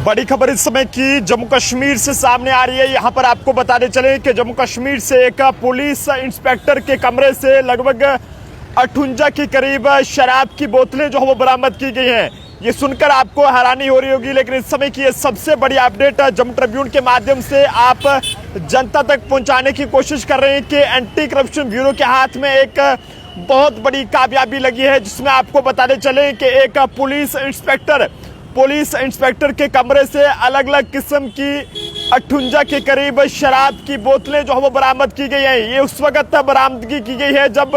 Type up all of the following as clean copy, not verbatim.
बड़ी खबर इस समय की जम्मू कश्मीर से सामने आ रही है। यहां पर आपको बताते चले कि जम्मू कश्मीर से एक पुलिस इंस्पेक्टर के कमरे से लगभग 58 के करीब शराब की बोतलें जो है वो बरामद की गई हैं। ये सुनकर आपको हैरानी हो रही होगी, लेकिन इस समय की ये सबसे बड़ी अपडेट जम्मू ट्रिब्यून के माध्यम से आप जनता तक पहुंचाने की कोशिश कर रहे हैं कि एंटी करप्शन ब्यूरो के हाथ में एक बहुत बड़ी कामयाबी लगी है, जिसमें आपको बताते चले कि एक पुलिस इंस्पेक्टर के कमरे से अलग अलग किस्म की 58 के करीब शराब की बोतलें जो है वो बरामद की गई हैं। ये उस वक्त बरामदगी की गई है जब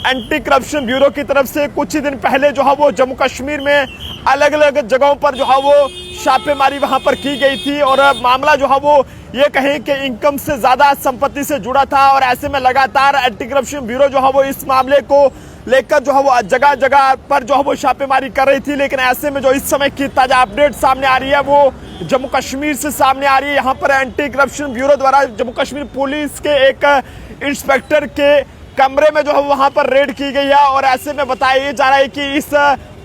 एंटी करप्शन ब्यूरो की तरफ से कुछ ही दिन पहले जो है वो जम्मू कश्मीर में अलग अलग जगहों पर जो है वो छापेमारी वहां पर की गई थी और मामला जो है वो ये कहें कि इनकम से ज्यादा संपत्ति से जुड़ा था। और ऐसे में लगातार एंटी करप्शन ब्यूरो जो है वो इस मामले को लेकर जो है वो जगह जगह पर जो है वो छापेमारी कर रही थी। लेकिन ऐसे में जो इस समय की ताजा अपडेट सामने आ रही है वो जम्मू कश्मीर से सामने आ रही है। यहाँ पर एंटी करप्शन ब्यूरो द्वारा जम्मू कश्मीर पुलिस के एक इंस्पेक्टर के कमरे में जो है वहां पर रेड की गई है और ऐसे में बताया जा रहा है कि इस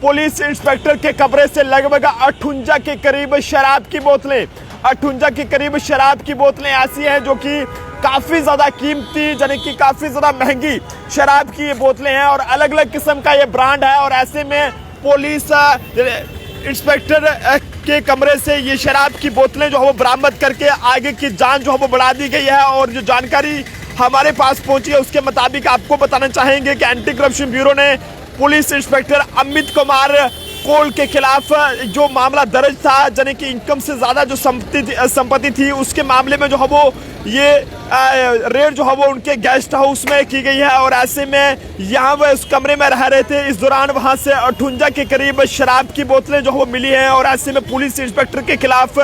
पुलिस इंस्पेक्टर के कमरे से लगभग 58 के करीब शराब की बोतलें 58 के करीब शराब की बोतलें ऐसी हैं जो कि काफी ज्यादा कीमती यानी कि काफी ज्यादा महंगी शराब की ये बोतलें हैं और अलग अलग किस्म का ये ब्रांड है। और ऐसे में पुलिस इंस्पेक्टर के कमरे से ये शराब की बोतलें जो है वो बरामद करके आगे की जांच जो है वो बढ़ा दी गई है। और जो जानकारी हमारे पास पहुंची है उसके मुताबिक आपको बताना चाहेंगे कि एंटी करप्शन ब्यूरो ने पुलिस इंस्पेक्टर अमित कुमार कोल के खिलाफ जो मामला दर्ज था, यानी कि इनकम से ज्यादा जो संपत्ति थी, उसके मामले में जो है वो ये रेड जो है वो उनके गेस्ट हाउस में की गई है। और ऐसे में यहाँ वह उस कमरे में रह रहे थे, इस दौरान वहां से 58 के करीब शराब की बोतलें जो वो मिली हैं। और ऐसे में पुलिस इंस्पेक्टर के खिलाफ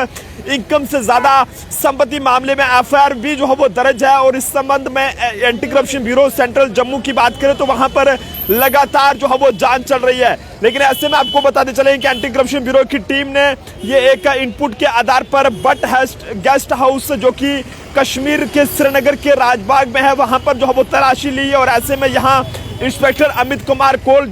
इनकम से ज्यादा संपत्ति मामले में एफआईआर भी जो है वो दर्ज है। और इस संबंध में anti corruption bureau central Jammu की बात करें तो वहां पर लगातार जो है वो जांच चल रही है। लेकिन ऐसे में आपको बताते चले कि एंटी करप्शन ब्यूरो की टीम ने ये एक इनपुट के आधार पर बट गेस्ट हाउस जो कि कश्मीर के श्रीनगर के राजबाग में है, वहां पर जो है वो तलाशी ली है। और ऐसे में यहाँ इंस्पेक्टर अमित कुमार कोल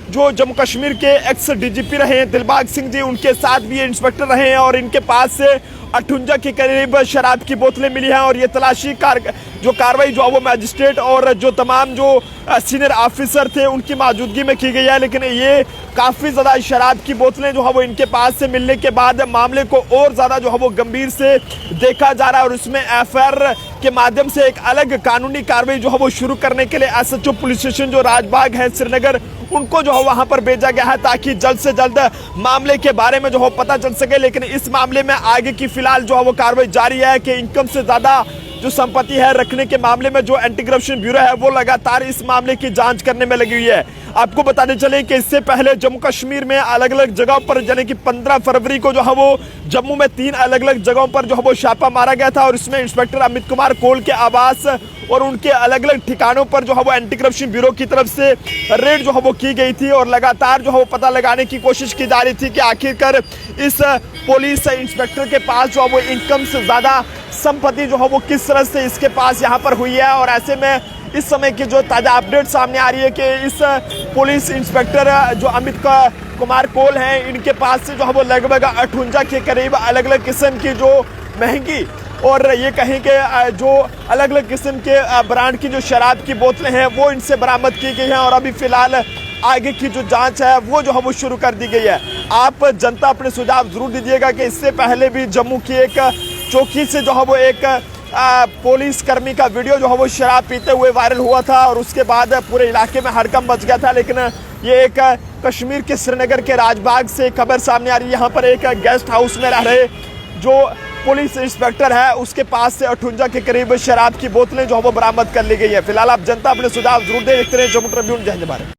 जो जम्मू कश्मीर के एक्स डीजीपी रहे हैं दिलबाग सिंह जी, उनके साथ भी ये इंस्पेक्टर रहे हैं और इनके पास से 58 के करीब शराब की बोतलें मिली हैं। और ये तलाशी कार्रवाई जो है वो मैजिस्ट्रेट और जो तमाम जो सीनियर ऑफिसर थे उनकी मौजूदगी में की गई है। लेकिन ये काफ़ी ज़्यादा शराब की बोतलें जो है वो इनके पास से मिलने के बाद मामले को और ज़्यादा जो है वो गंभीर से देखा जा रहा है। और इसमें एफआईआर के माध्यम से एक अलग कानूनी कार्रवाई जो है वो शुरू करने के लिए एसएचओ पुलिस स्टेशन जो राजबाग है श्रीनगर, उनको जो है वहां पर भेजा गया है ताकि जल्द से जल्द मामले के बारे में जो है पता चल सके। लेकिन इस मामले में आगे की फिलहाल जो है वो कार्रवाई जारी है कि इनकम से ज्यादा जो संपत्ति है रखने के मामले में जो एंटी करप्शन ब्यूरो है वो लगातार इस मामले की जांच करने में लगी हुई है। आपको बताते चले कि इससे पहले जम्मू कश्मीर में अलग अलग जगहों पर यानी कि 15 फरवरी को जो है वो जम्मू में 3 अलग अलग जगहों पर जो है वो छापा मारा गया था। और इसमें इंस्पेक्टर अमित कुमार कोल के आवास और उनके अलग अलग ठिकानों पर जो है वो एंटी करप्शन ब्यूरो की तरफ से रेड जो है वो की गई थी। और लगातार जो है वो पता लगाने की कोशिश की जा रही थी कि आखिरकार इस पुलिस इंस्पेक्टर के पास जो है वो इनकम से ज्यादा संपत्ति जो है वो किस तरह से इसके पास यहाँ पर हुई है। और ऐसे में इस समय की जो ताजा अपडेट सामने आ रही है कि इस पुलिस इंस्पेक्टर जो अमित कुमार कोल हैं, इनके पास से जो है वो लगभग 58 के करीब अलग अलग किस्म की जो महंगी और ये कहें कि जो अलग अलग किस्म के ब्रांड की जो शराब की बोतलें हैं वो इनसे बरामद की गई हैं। और अभी फिलहाल आगे की जो जांच है वो जो है वो शुरू कर दी गई है। आप जनता अपने सुझाव जरूर दीजिएगा कि इससे पहले भी जम्मू की एक चौकी से जो है वो एक पुलिस कर्मी का वीडियो जो है वो शराब पीते हुए वायरल हुआ था और उसके बाद पूरे इलाके में हड़कंप मच गया था। लेकिन ये एक कश्मीर के श्रीनगर के राजबाग से खबर सामने आ रही है। यहाँ पर एक गेस्ट हाउस में रह रहे जो पुलिस इंस्पेक्टर है उसके पास से 58 के करीब शराब की बोतलें जो है वो बरामद कर ली गई है। फिलहाल आप जनता अपने सुझाव जरूर देखते रहे जम्मू ट्रिब्यून। जय हिंद भारत।